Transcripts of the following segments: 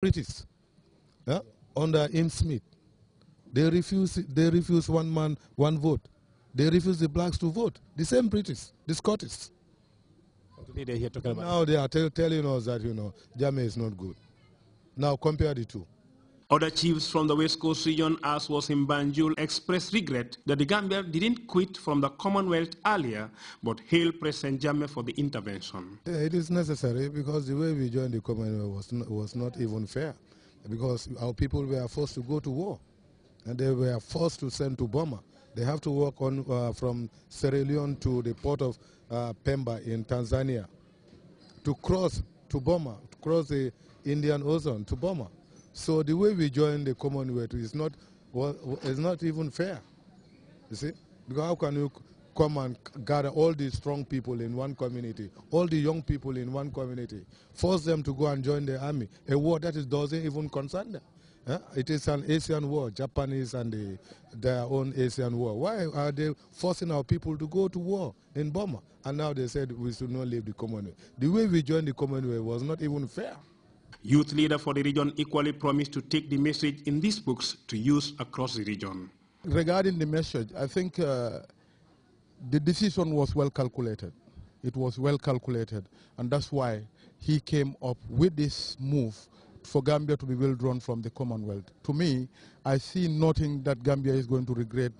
British, yeah, under Ian Smith. They refuse one man, one vote. They refuse the blacks to vote. The same British, the Scottish. Today they're here talking about now they are telling us that, Jammeh is not good. Now compare the two. Other chiefs from the West Coast region, as was in Banjul, expressed regret that the Gambia didn't quit from the Commonwealth earlier, but hailed President Jammeh for the intervention. Yeah, it is necessary because the way we joined the Commonwealth was not even fair, because our people were forced to go to war, and they were forced to send to Burma. They have to walk on from Sierra Leone to the port of Pemba in Tanzania to cross to Burma, to cross the Indian Ocean to Burma. So the way we join the Commonwealth is not even fair, you see? Because how can you come and gather all these strong people in one community, all the young people in one community, force them to go and join the army, a war that doesn't even concern them? It is an Asian war, Japanese and their own Asian war. Why are they forcing our people to go to war in Burma? And now they said we should not leave the Commonwealth. The way we joined the Commonwealth was not even fair. Youth leader for the region equally promised to take the message in these books to use across the region. Regarding the message, I think the decision was well calculated. It was well calculated, and that's why he came up with this move for Gambia to be withdrawn from the Commonwealth. To me, I see nothing that Gambia is going to regret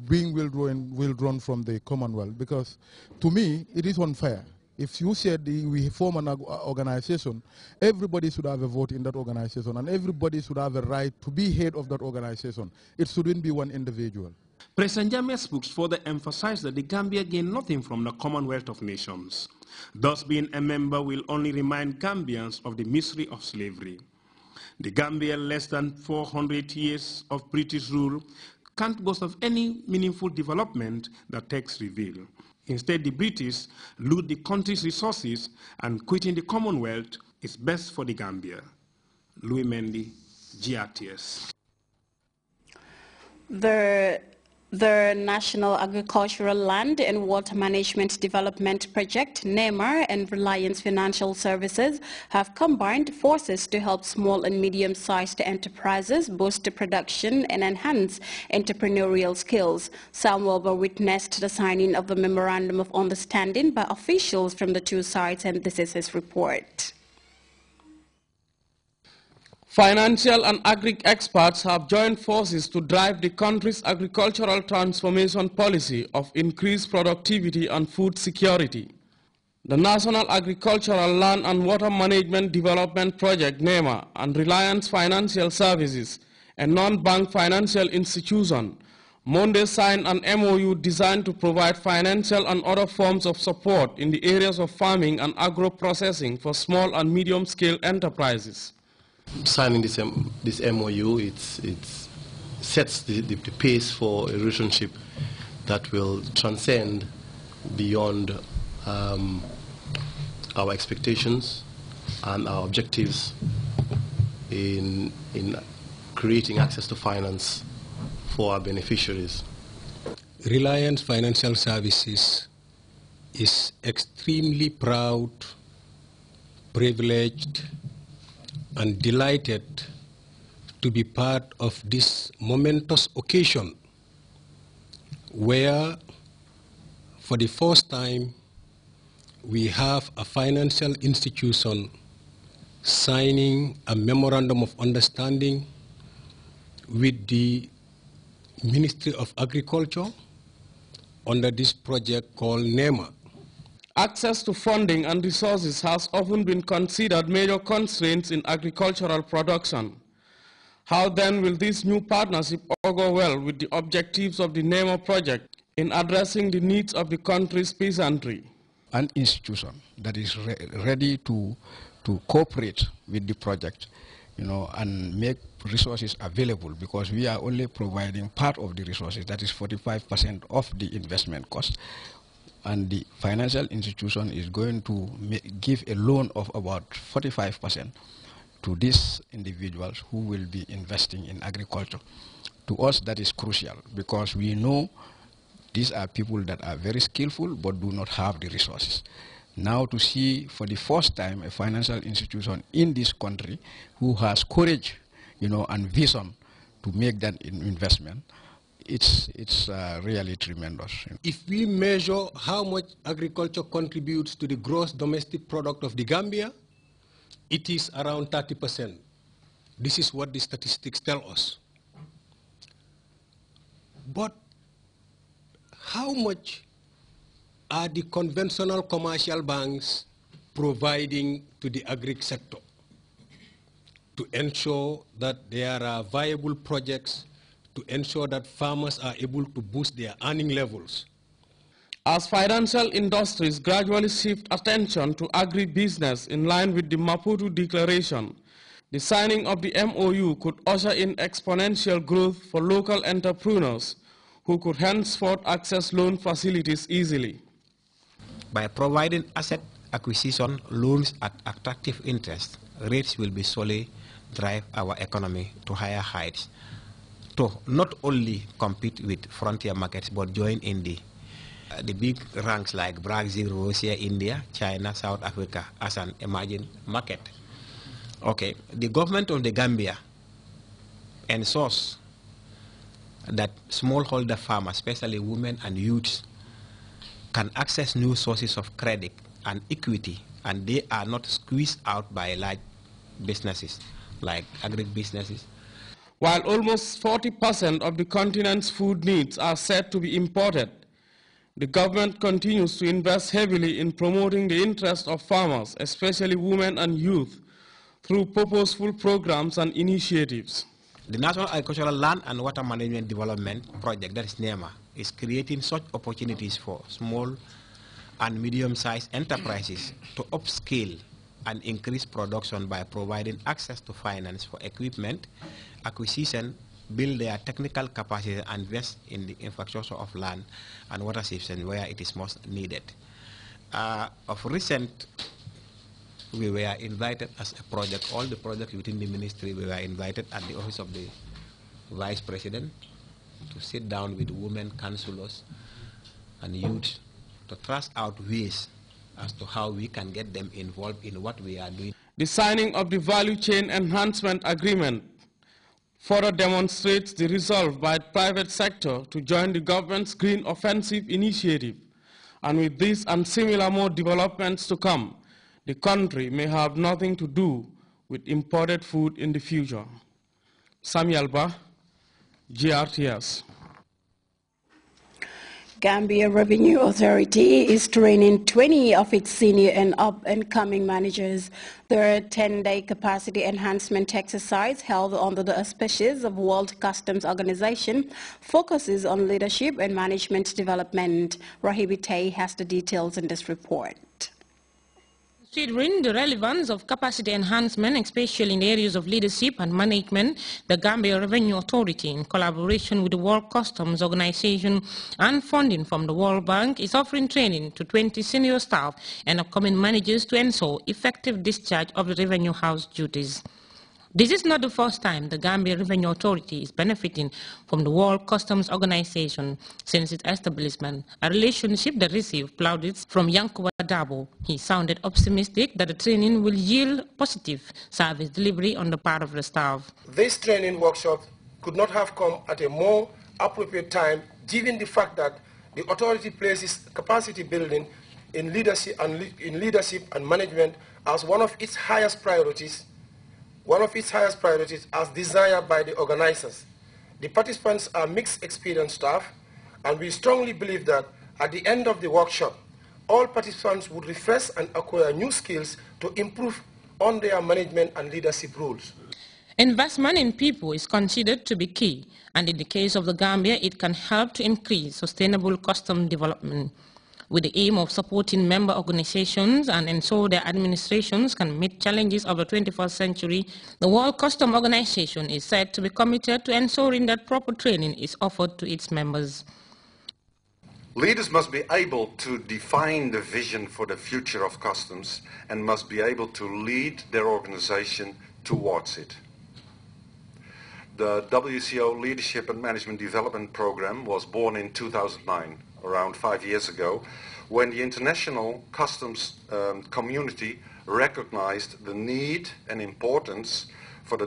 being withdrawn from the Commonwealth, because to me, it is unfair. If you said we form an organization, everybody should have a vote in that organization, and everybody should have a right to be head of that organization. It shouldn't be one individual. President Jammeh's books further emphasize that the Gambia gained nothing from the Commonwealth of Nations. Thus, being a member will only remind Gambians of the misery of slavery. The Gambia, less than 400 years of British rule, can't boast of any meaningful development that texts reveal. Instead, the British loot the country's resources, and quitting the Commonwealth is best for the Gambia. Louis Mendy, Grts. The National Agricultural Land and Water Management Development Project, NEMA, and Reliance Financial Services have combined forces to help small and medium-sized enterprises boost production and enhance entrepreneurial skills. Sam Wilber witnessed the signing of the Memorandum of Understanding by officials from the two sides, and this is his report. Financial and agri-experts have joined forces to drive the country's agricultural transformation policy of increased productivity and food security. The National Agricultural Land and Water Management Development Project, NEMA, and Reliance Financial Services, a non-bank financial institution, Monday signed an MOU designed to provide financial and other forms of support in the areas of farming and agro-processing for small and medium-scale enterprises. Signing this MOU, it sets the pace for a relationship that will transcend beyond our expectations and our objectives in creating access to finance for our beneficiaries. Reliance Financial Services is extremely proud, privileged, and delighted to be part of this momentous occasion where, for the first time, we have a financial institution signing a memorandum of understanding with the Ministry of Agriculture under this project called NEMA. Access to funding and resources has often been considered major constraints in agricultural production. How then will this new partnership augur well with the objectives of the NEMA project in addressing the needs of the country's peasantry? An institution that is ready to cooperate with the project, and make resources available, because we are only providing part of the resources, that is 45% of the investment cost. And the financial institution is going to give a loan of about 45% to these individuals who will be investing in agriculture. To us, that is crucial, because we know these are people that are very skillful but do not have the resources. Now to see for the first time a financial institution in this country who has courage, and vision to make that investment, it's really tremendous. If we measure how much agriculture contributes to the gross domestic product of the Gambia, it is around 30%. This is what the statistics tell us. But how much are the conventional commercial banks providing to the agri sector to ensure that there are viable projects, to ensure that farmers are able to boost their earning levels? As financial industries gradually shift attention to agribusiness in line with the Maputo Declaration, the signing of the MOU could usher in exponential growth for local entrepreneurs who could henceforth access loan facilities easily. By providing asset acquisition loans at attractive interest, rates will be solely drive our economy to higher heights to not only compete with frontier markets but join in the big ranks like Brazil, Russia, India, China, South Africa as an emerging market. Okay, the government of the Gambia ensures that smallholder farmers, especially women and youths, can access new sources of credit and equity, and they are not squeezed out by large businesses like agribusinesses. While almost 40% of the continent's food needs are said to be imported, the government continues to invest heavily in promoting the interests of farmers, especially women and youth, through purposeful programs and initiatives. The National Agricultural Land and Water Management Development Project, that is NEMA, is creating such opportunities for small and medium-sized enterprises to upscale and increase production by providing access to finance for equipment, acquisition, build their technical capacity, and invest in the infrastructure of land and water systems where it is most needed. Of recent, we were invited as a project, all the projects within the ministry, we were invited at the office of the Vice President to sit down with women councillors and youth to thrust out ways as to how we can get them involved in what we are doing. The signing of the Value Chain Enhancement Agreement further demonstrates the resolve by the private sector to join the government's Green Offensive initiative. And with this and similar more developments to come, the country may have nothing to do with imported food in the future. Samuel Ba, GRTS. Gambia Revenue Authority is training 20 of its senior and up-and-coming managers. The 10-day capacity enhancement exercise held under the auspices of World Customs Organization focuses on leadership and management development. Rahibi Tay has the details in this report. Considering the relevance of capacity enhancement, especially in the areas of leadership and management, the Gambia Revenue Authority, in collaboration with the World Customs Organization and funding from the World Bank, is offering training to 20 senior staff and upcoming managers to ensure effective discharge of the Revenue House duties. This is not the first time the Gambia Revenue Authority is benefiting from the World Customs Organization since its establishment, a relationship that received plaudits from Yankuba Dabo. He sounded optimistic that the training will yield positive service delivery on the part of the staff. This training workshop could not have come at a more appropriate time, given the fact that the authority places capacity building in leadership and management as one of its highest priorities. As desired by the organizers. The participants are mixed experience staff, and we strongly believe that at the end of the workshop, all participants would refresh and acquire new skills to improve on their management and leadership roles. Investment in people is considered to be key, and in the case of the Gambia, it can help to increase sustainable custom development. With the aim of supporting member organizations and ensure their administrations can meet challenges of the 21st century, the World Customs Organization is said to be committed to ensuring that proper training is offered to its members. Leaders must be able to define the vision for the future of customs and must be able to lead their organization towards it. The WCO Leadership and Management Development Program was born in 2009 around 5 years ago, when the international customs community recognized the need and importance for the